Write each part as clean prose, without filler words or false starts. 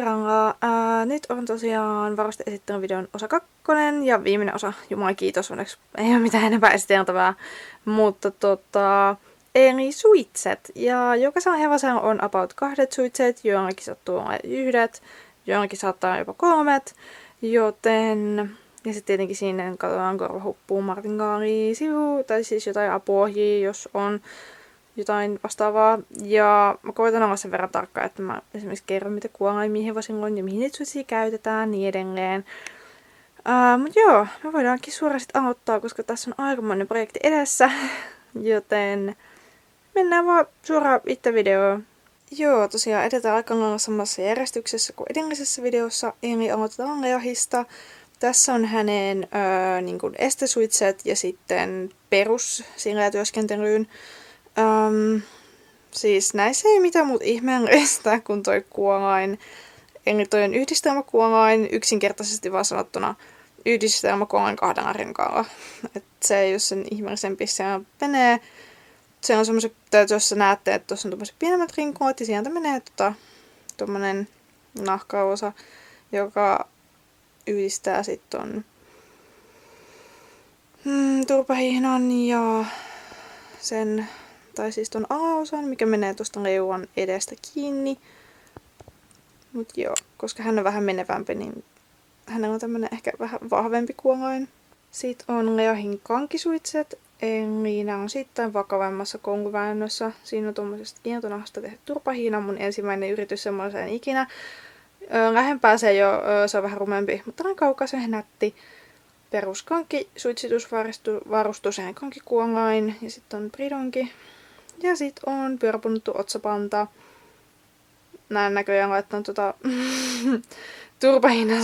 Esperangaa. Nyt on tosiaan varuste-esittelyn videon osa 2 ja viimeinen osa. Jumalan kiitos, onneksi ei ole mitään enempää esiteltävää. Mutta eli suitset. Ja jokaisella hevosella on about 2 suitset, jollakin sattuu olla 1, jollakin saattaa jopa 3. Joten... Ja sitten tietenkin siinä katsotaan korvahuppuu, martingaalia, sivu, tai siis jotain apuohjia, jos on jotain vastaavaa. Ja mä koitan olla sen verran tarkka, että mä esimerkiksi kerron, mitä kuolaimia hevosilla on ja mihin niitä suitsia käytetään, niin edelleen. Mut joo, me voidaankin suoraan sit aloittaa, koska tässä on aikamoinen projekti edessä. Joten mennään vaan suoraan itse videoon. Joo, tosiaan edetään aika lailla samassa järjestyksessä kuin edellisessä videossa, eli aloitetaan Leahista. Tässä on hänen niin kuin estesuitset ja sitten perus sileätyöskentelyyn. Siis näissä ei mitään muuta ihmeellistä kuin toi kuolain. Eli toi on yhdistelmäkuolain, yksinkertaisesti vaan sanottuna yhdistelmäkuolain 2 renkaalla. Et se ei ole sen ihmeellisempi, se menee. Se on semmoiset, jos näette, että tuossa on tommoset pienemmät rinkulat ja sieltä menee tommonen nahkaosa, joka yhdistää sitten ton turpahihnan ja sen, tai siis ton alaosan, mikä menee tuosta leuan edestä kiinni. Mut joo, koska hän on vähän menevämpi, niin hänellä on tämmönen ehkä vähän vahvempi kuolain. Sitten on Leahin kankisuitset, eli nämä on sitten vakavammassa konkuväännössä. Siinä on tuommoisesta kientonahasta tehty turpahihna, mun ensimmäinen yritys semmoiseen ikinä. Lähempää se se on vähän rumempi, mutta on kaukaisen nätti. Peruskankki, suitsitusvarustus ja kankikuolain. Ja sitten on bridonki. Ja sitten on pyöräpunnuttu otsapanta. Näin näköjään laittanut turpahinnan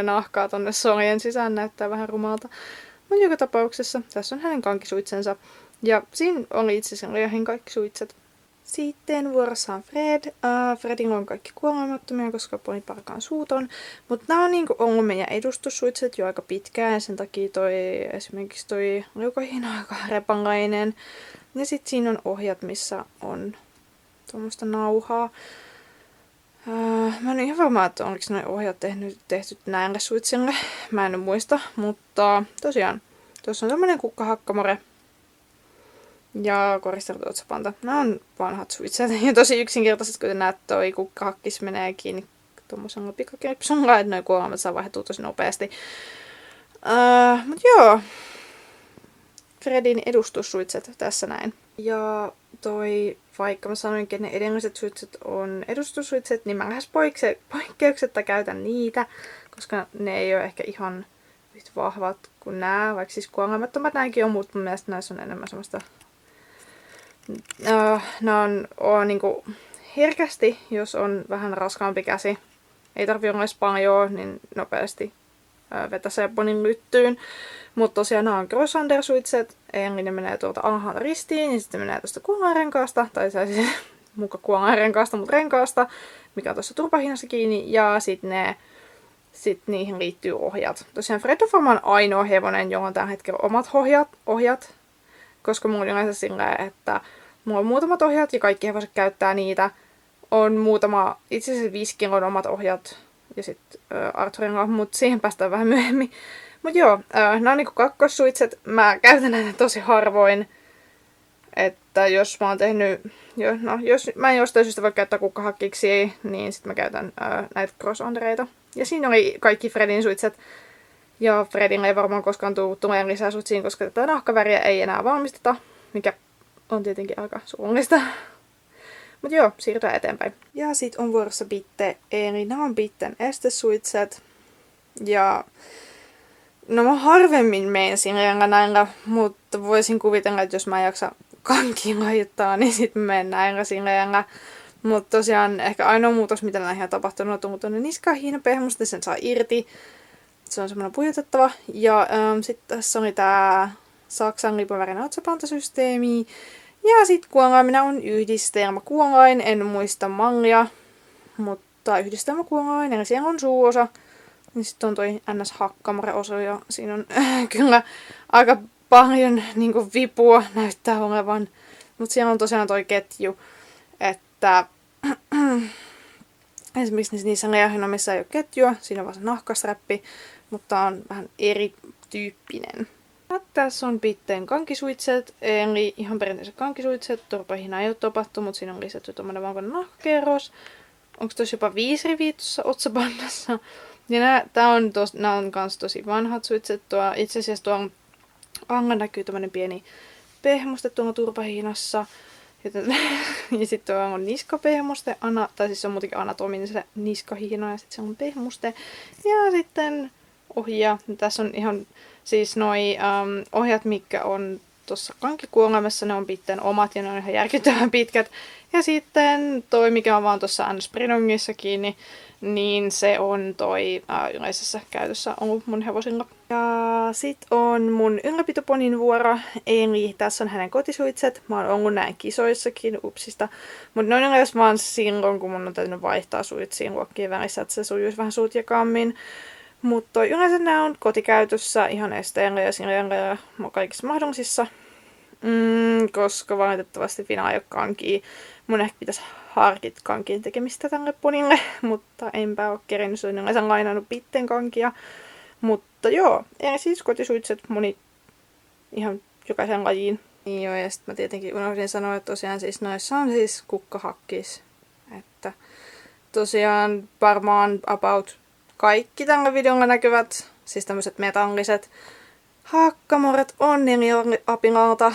nahkaa tonne soljen sisään. Näyttää vähän rumalta. Mutta joka tapauksessa tässä on hänen kankisuitsensa. Ja siinä oli itse asiassa Leahin kaikki suitset. Sitten vuorossa on Fred. Fredilla on kaikki kuolemattomia, koska poniparkaan suuton. Mutta nämä on niinku ollut meidän edustussuitset jo aika pitkään. Ja sen takia esimerkiksi toi leukahihna on aika repanlainen. Ja sitten siinä on ohjat, missä on tuommoista nauhaa. Mä en ole ihan varma, että oliko noin ohjat tehty näille suitsille. Mä en muista, mutta tosiaan. Tuossa on tämmönen kukkahakkamore. Ja koristelut otsapanta. Nämä on vanhat suitset. Ja tosi yksinkertaiset, kuten näet, toi kukkahakkis menee kiinni tuommoisella pikakirpsulla, että noi kuolemat saa vaihtua tosi nopeasti. Mut joo. Fredin edustussuitset tässä näin. Ja vaikka mä sanoinkin, että ne edelliset suitset on edustussuitset, niin mä lähes poikkeuksetta käytän niitä, koska ne ei ole ehkä ihan yhtä vahvat kuin nämä, vaikka siis kuolemattomat nämäkin on, mutta mun mielestä näissä on enemmän semmoista nämä on niinku herkästi, jos on vähän raskaampi käsi. Ei tarvi olla edes paljon, niin nopeasti vetäsee ponin lyttyyn. Mutta tosiaan nämä on crossunder-suitset, eli ne menee tuolta alhaalta ristiin, ja sitten menee tuosta kuolainrenkaasta, tai siis muka kuolainrenkaasta, mutta renkaasta, mikä on tuossa turpahinnassa kiinni, ja sitten niihin liittyy ohjat. Tosiaan Fred on varmaan ainoa hevonen, jolla on tällä hetkellä omat ohjat, koska mulla on yleensä silleen, että mulla on muutamat ohjat ja kaikki hevoset käyttää niitä. On itse asiassa 5 kilon omat ohjat ja sitten Arthurilla, mutta siihen päästään vähän myöhemmin. Mut joo, nämä on niinku kakkossuitset. Mä käytän näitä tosi harvoin. Että jos mä oon tehnyt, jos mä en jostain syystä voi käyttää kukkahakkiksi, niin sitten mä käytän näitä crossundereita. Ja siinä oli kaikki Fredin suitset. Ja Fredille ei varmaan koskaan tulee lisää suitsiin, koska tätä nahkaväriä ei enää valmisteta, mikä on tietenkin aika surullista. Mut joo, siirrytään eteenpäin. Ja sit on vuorossa Bitte, eli nämä on Bitten estesuitset. Ja no mä harvemmin menen sinne näillä, mutta voisin kuvitella, että jos mä en jaksa kankiin laittaa, niin sit mä menen näillä sinne. Mutta tosiaan ehkä ainoa muutos, mitä näihin on tapahtunut, on tullut tuonne niskahiinapehmusta, sen saa irti. Se on semmoinen pujotettava. Ja sitten tässä oli tää Saksan lipunvärinen otsapantasysteemi. Ja sitten kuolaimina on yhdistelmäkuolain. En muista mallia, mutta yhdistelmäkuolain. Eli siellä on suuosa. Ja sitten on toi NS-hakkamore-osa. Ja siinä on kyllä aika paljon niinku vipua näyttää olevan. Mutta siellä on tosiaan toi ketju. Että Esimerkiksi niissä leihinommissa ei ole ketjua, siinä on vaan se nahkasträppi, mutta on vähän erityyppinen. Ja tässä on pitteen kankisuitset, eli ihan perinteiset kankisuitset. Turpahina ei ole topattu, mutta siinä on lisätty tommonen valkoinen nahkakerros. Onko tossa jopa 5 riviä tuossa otsapannassa? Ja nää on kans tosi vanhat suitset. Itse asiassa tuolla alla näkyy tommonen pieni pehmuste tuolla turpahiinassa. Ja sitten tuolla on niskapehmuste, tai siis se on muutenkin anatominen se niskahiina ja sitten se on pehmuste. Ja sitten ohja. Tässä on ihan siis noi ohjat, mitkä on tuossa kankikuolemassa, ne on pitteen omat ja ne on ihan järkyttävän pitkät. Ja sitten toi, mikä on vaan tuossa N-Sprinongissa kiinni, niin se on toi yleisessä käytössä ollut mun hevosilla. Ja sit on mun ylläpitoponin vuoro, eli tässä on hänen kotisuitset. Mä oon ollut näin kisoissakin, upsista. Mutta ne on yleensä vaan silloin, kun mun on täytynyt vaihtaa suitsiin luokkien välissä, että se sujuisi vähän sutjakammin. Mutta yleensä nämä on kotikäytössä ihan esteellä ja sileellä ja kaikissa mahdollisissa. Koska valitettavasti Fina ei ole kankia. Mun ehkä pitäisi harkita kankien tekemistä tälle ponille, mutta enpä ole kerinyt. Se on yleensä lainannut pitteen kankia. Mutta joo, eli siis kotisuitset moni ihan jokaisen lajiin. Niin joo, ja sitten mä tietenkin unohdin sanoa, että tosiaan siis noissa on siis kukkahakkis. Että tosiaan varmaan about kaikki tällä videolla näkyvät, siis tämmöiset metalliset hakkamoret on Neliapilalta.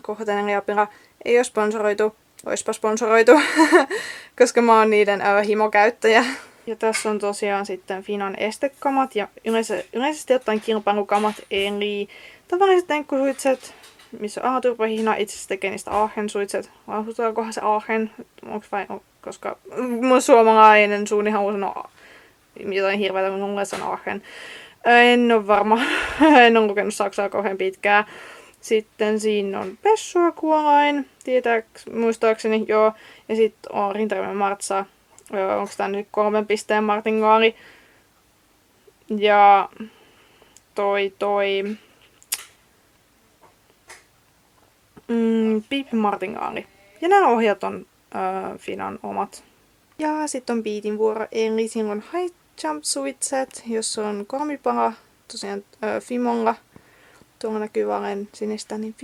Kohta Neliapila ei ole sponsoroitu, oispa sponsoroitu, koska mä oon niiden himokäyttäjä. Ja tässä on tosiaan sitten Finan estekamat ja yleisesti ottaen kilpailukamat, eli tavalliset enkkusuitset, missä on A-turpahihna, itse asiassa tekee niistä Aachen-suitset. Lausutaankohan se Aachen, koska mun suomalainen suuni haluaa sanoa jotain hirveätä, kun mulle sanoo Aachen. En ole varma, en ole lukenut saksaa kauhean pitkään. Sitten siinä on Pessuakuolain, muistaakseni, joo. Ja sitten on Rintarymen Martsa. Onko tää nyt 3 pisteen martingaali? Ja Piippi martingaali. Ja nämä ohjat on Finan omat. Ja sitten on Beatin vuoro, eli siinä on High Jump Suitset, jossa on kormipala, tosiaan Fimolla. Tuolla näkyy valen sinistä, niin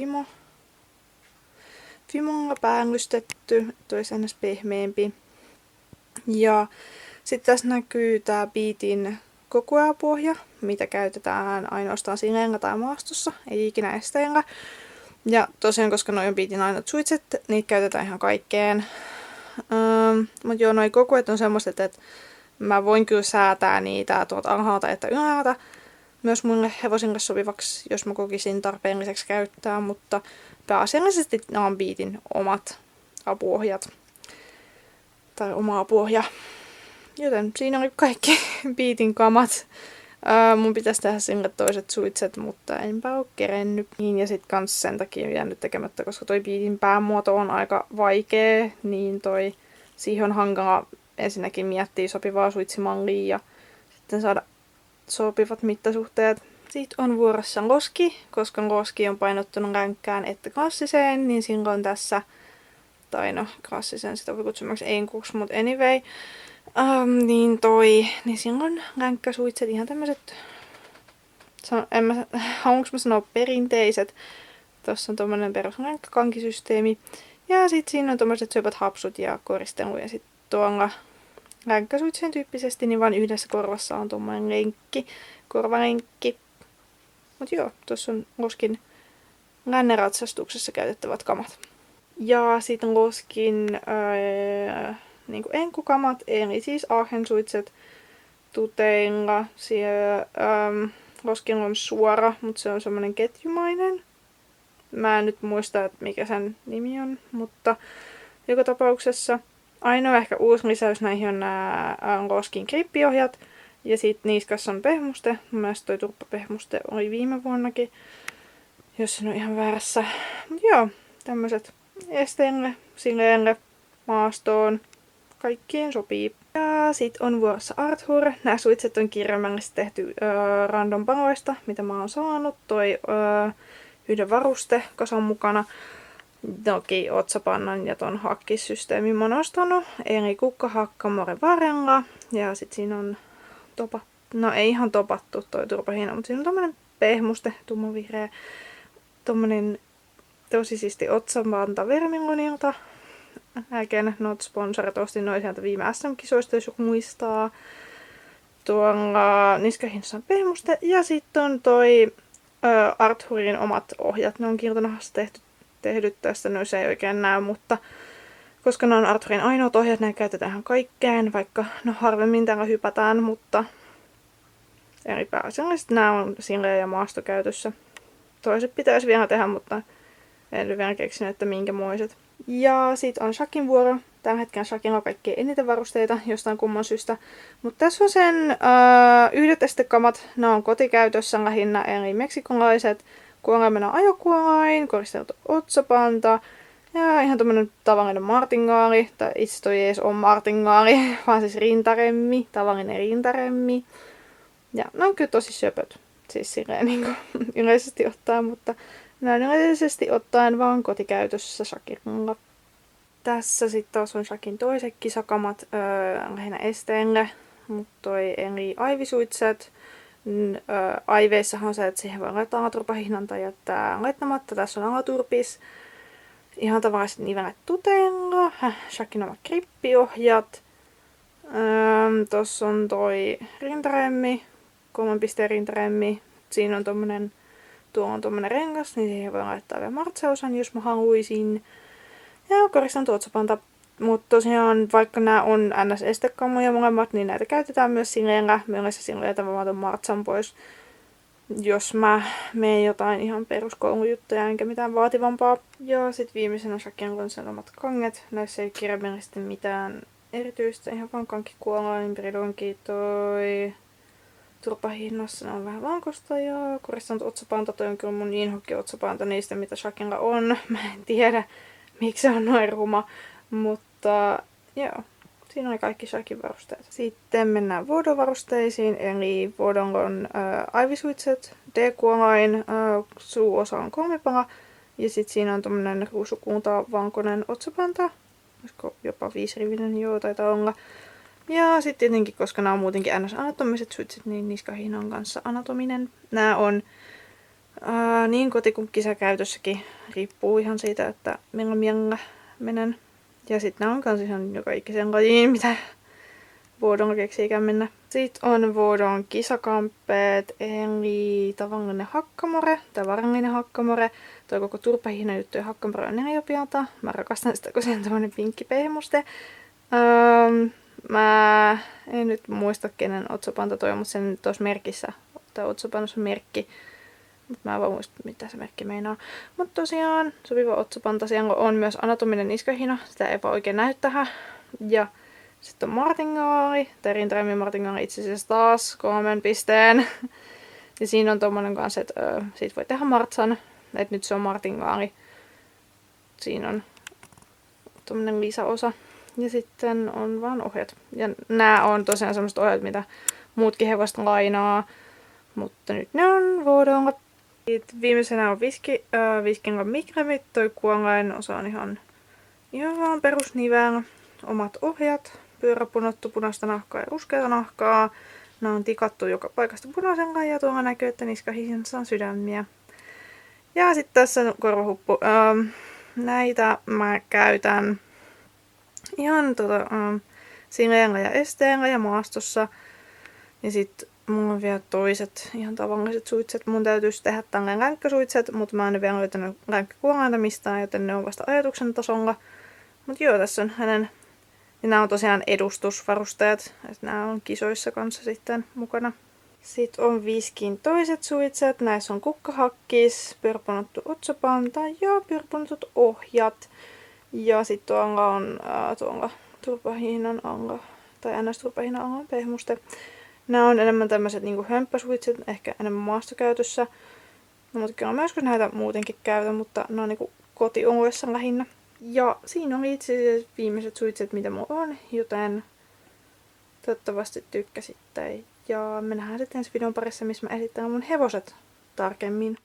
Fimolla päällystetty, toisi ennäs pehmeämpi. Ja sitten tässä näkyy tää Beatin kokoajapohja, mitä käytetään ainoastaan sileellä tai maastossa, ei ikinä esteellä. Ja tosiaan, koska noi on Beatin ainoat suitset, niitä käytetään ihan kaikkeen. Mutta joo, noi kokoet on semmoiset, että mä voin kyllä säätää niitä tuolta alhaalta että ylhäältä myös muille hevosille sopivaksi, jos mä kokisin tarpeelliseksi käyttää, mutta pääasiallisesti nämä on Beatin omat apuohjat. Tai oma apuohja. Joten siinä oli kaikki Beatin kamat. Mun pitäisi tehdä sille toiset suitset, mutta enpä oo kerennyt. Niin, ja sit kans sen takia jäänyt tekemättä, koska toi Beatin päämuoto on aika vaikea, niin siihen on hankala ensinnäkin miettiä sopivaa suitsimallia ja sitten saada sopivat mittasuhteet. Sitten on vuorossa loski, koska loski on painottunut ränkkään että klassiseen, niin silloin tässä, tai no klassisen sitä voi kutsua enkuksi, mutta anyway, niin silloin ränkkäsuitset, ihan tämmöiset, haluanko mä sanoa perinteiset, tossa on tommonen perusränkkäkankisysteemi, ja sitten siinä on tommoset syöpät hapsut ja koristelu, ja sitten tuolla ränkkäsuitsien tyyppisesti, niin vain yhdessä korvassa on tommonen lenkki, korvalenkki. Mut joo, tuossa on loskin länneratsastuksessa käytettävät kamat. Ja sitten loskin niinku enkukamat, eli siis Aachen-suitset tuteilla. Siellä loskin on suora, mutta se on semmonen ketjumainen. Mä en nyt muista, että mikä sen nimi on, mutta joka tapauksessa ainoa ehkä uusi lisäys näihin on nämä loskin grippiohjat. Ja sitten niskassa on pehmuste. Mun mielestä toi turppapehmuste oli viime vuonnakin, jos en ole ihan väärässä. Mut joo, tämmöset esteelle, sileelle, maastoon. Kaikkien sopii. Ja sit on vuorossa Arthur. Nämä suitset on kirjaimellisesti tehty random paloista, mitä mä oon saanut. Toi yhden varuste kasan mukana. Toki otsapannan ja ton hakkissysteemin mä oon ostanut. Eli kukkahakkamore varrella. Ja sit siinä on no ei ihan topattu toi turpahina, mutta siinä on tommonen pehmuste, tummanvihreä. Tommonen tosi siisti otsapanta Vermillonilta. Again, not sponsored. Ostin noin sieltä viime SM-kisoista, jos joku muistaa. Tuolla niskahinnassa on pehmuste. Ja sitten on toi Arthurin omat ohjat. Ne on kirtonahasta tehdyt tästä. No se ei oikein näy, mutta koska ne on Arthurin ainoat ohjat, ne käytetään kaikkeen. Vaikka no harvemmin täällä hypätään, mutta eli pääasiallisesti nämä on silleen ja maastokäytössä. Toiset pitäisi vielä tehdä, mutta en vielä keksinyt, että minkämoiset. Ja sit on Shakin vuoro. Tällä hetkellä Shakilla on kaikkein eniten varusteita jostain kumman syystä. Mutta tässä on sen yhdet estekamat. Nämä on kotikäytössä lähinnä, eli meksikolaiset. Kuolemena ajokuolain, koristeltu otsapanta. Ja ihan tämmönen tavallinen martingaali. Tai itse toi ei edes ole martingaali, vaan siis rintaremmi. Tavallinen rintaremmi. Ja ne on kyllä tosi söpöt. Siis silleen niin kuin yleisesti ottaen, mutta näin yleisesti ottaen vaan kotikäytössä Shakilla. Tässä sitten taas on Shakin toiset kisakamat lähinnä esteelle, mutta toi eli aivisuitset. Aiveissahan on se, että siihen voi laittaa alaturpahihnan tai jättää laittamatta. Tässä on alaturpis. Ihan tavalliset nivelet tuteilla. Shakin omat grippiohjat. Tossa on toi rintaremmi. 3 pisteen rintaremmi. Siinä on tuolla on tommonen rengas, niin siihen voi laittaa vielä martsausan, jos mä haluaisin. Ja koristan otsapanta. Mutta tosiaan, vaikka nämä on NS-estekammoja molemmat, niin näitä käytetään myös sileellä. Myös sileeltä mä otan martsan pois, jos mä meen jotain ihan peruskoulujuttuja, enkä mitään vaativampaa. Ja sit viimeisenä Shakin on omat kanget. Näissä ei kirjaimellisesti mitään erityistä, ihan vaan kankkikuolain, bridonki, toi turpahinnassa. Ne on vähän vankosta ja koristan otsapanta. Toi on kyllä mun inhokki otsapanta niistä, mitä Shakilla on. Mä en tiedä, miksi se on noin ruma. Mutta joo, siinä oli kaikki Shakin varusteet. Sitten mennään Voodoo-varusteisiin, eli Voodoolla on aivisuitset, D-kuolain, suuosa on 3 pala, ja sitten siinä on tommonen ruusukuunta vankonen otsapanta, olisiko jopa 5-rivinen, joo taitaa olla. Ja sitten tietenkin, koska nämä on muutenkin NS-anatomiset suitset, niin niskahihnan kanssa anatominen. Nämä on niin koti- kuin kisakäytössäkin, riippuu ihan siitä, että milloin mielellä menen. Ja sitten nämä on kans ihan joka ikisen lajiin, mitä Voodoolla keksiikään mennä. Sitten on Voodon kisakamppeet, eli tavallinen hakkamore, tai varallinen hakkamore. Toi koko turpahihna juttu ja hakkamore on 4 pialta. Mä rakastan sitä, kun siinä on tämmönen pinkki pehmuste. Mä en nyt muista, kenen otsapanta toi on, mutta sen tuossa merkissä, tai otsapannassa on merkki. Mutta mä en vaan muista, mitä se merkki meinaa. Mutta tosiaan, sopiva otsapanta. Siellä on myös anatominen niskahina. Sitä ei vaan oikein näy tähän. Ja sitten on martingaali. Tai rintaremmin martingaali itse asiassa taas 3 pisteen. Ja siinä on tommonen kanssa, että siitä voi tehdä martsan. Että nyt se on martingaali. Siinä on tommonen lisäosa. Ja sitten on vaan ohjat. Ja nämä on tosiaan semmoset ohjat, mitä muutkin hevosta lainaa. Mutta nyt ne on Voodoolla. Viimeisenä on Viskingan mikremit. Toi kuolain osa on ihan vaan perusnivel. Omat ohjat. Pyöräpunottu, punaista nahkaa ja ruskeata nahkaa. Nämä on tikattu joka paikasta punaisella ja tuolla näkyy, että niskahihnassa on sydämiä. Ja sitten tässä on korvahuppu. Näitä mä käytän ihan sileellä ja esteellä ja maastossa. Ja sitten mulla on vielä toiset ihan tavalliset suitset. Mun täytyisi tehdä tälleen länkkäsuitset, mutta mä en vielä löytänyt länkkäkuolainta mistään, joten ne on vasta ajatuksen tasolla. Mutta joo, tässä on hänen. Ja nämä on tosiaan edustusvarusteet. Että nämä on kisoissa kanssa sitten mukana. Sitten on Viskin toiset suitset. Näissä on kukkahakkis, pyöräpunottu otsapanta ja pyöräpunotut ohjat. Ja sitten tuolla on tuolla turpahihnan alla, tai NS-turpahihnan alla on pehmuste. Nämä on enemmän tämmöiset niinku hömppäsuitset, ehkä enemmän maastokäytössä. No, mutta kyllä mä joskus näitä muutenkin käytän, mutta ne on niinku kotioloissa lähinnä. Ja siinä oli itse asiassa viimeiset suitset, mitä mulla on, joten toivottavasti tykkäsitte. Ja me nähdään sitten ensi videon parissa, missä mä esittelen mun hevoset tarkemmin.